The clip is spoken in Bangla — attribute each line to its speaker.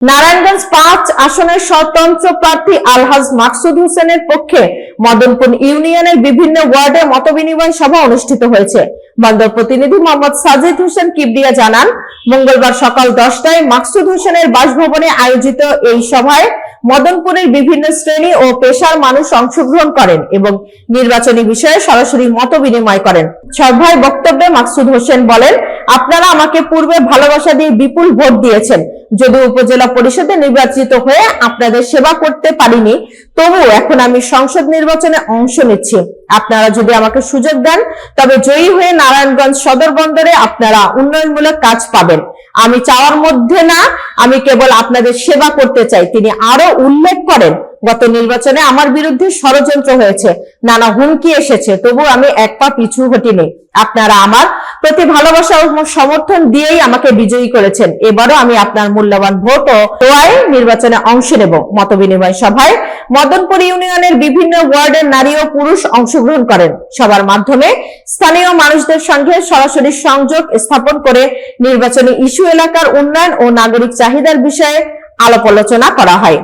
Speaker 1: নারায়ণগঞ্জ ৫ আসনের স্বতন্ত্র প্রার্থী আলহাজ মাকসুদ হোসেনের পক্ষে মদনপুর ইউনিয়নের বিভিন্ন ওয়ার্ডে মতবিনিময় সভা অনুষ্ঠিত হয়েছে। বন্দর প্রতিনিধি মোহাম্মদ সাজিদ হোসেন কিবরিয়া জানান, মঙ্গলবার সকাল 10টায় মাকসুদ হোসেনের বাসভবনে আয়োজিত এই সভায় মদনপুরের বিভিন্ন শ্রেণী ও পেশার মানুষ অংশগ্রহণ করেন এবং নির্বাচনী বিষয়ে সরাসরি মতবিনিময় করেন। সভায় বক্তব্যে মাকসুদ হোসেন বলেন, আপনারা আমাকে পূর্বে ভালোবাসা দিয়ে বিপুল ভোট দিয়েছেন। যদিও উপজেলা পরিষদে নির্বাচিত হয়ে আপনাদের সেবা করতে পারিনি, তবু এখন আমি সংসদ নির্বাচনে অংশ নিচ্ছি। আপনারা যদি আমাকে সুযোগ দেন তবে জয়ী হয়ে নারায়ণগঞ্জ সদর বন্দরে আপনারা উন্নয়নমূলক কাজ পাবেন। আমি চাওয়ার মধ্যে না, আমি কেবল আপনাদের সেবা করতে চাই। তিনি আরো উল্লেখ করেন, গত নির্বাচনে আমার বিরুদ্ধে ষড়যন্ত্র হয়েছে, নানা হুমকি এসেছে, তবু আমি এক পা পিছু হটিনি। আপনারা আমার প্রতি ভালোবাসা ও সমর্থন দিয়েই আমাকে বিজয়ী করেছেন। এবারও আমি আপনার মূল্যবান ভোট ও দোয়ায় নির্বাচনে অংশ নেব। মতবিনিময় সভায় মদনপুর ইউনিয়নের বিভিন্ন ওয়ার্ডের নারী ও পুরুষ অংশগ্রহণ করেন। সবার মাধ্যমে স্থানীয় মানুষদের সঙ্গে সরাসরি সংযোগ স্থাপন করে নির্বাচনী ইস্যু, এলাকার উন্নয়ন ও নাগরিক চাহিদার বিষয়ে আলাপ আলোচনা করা হয়।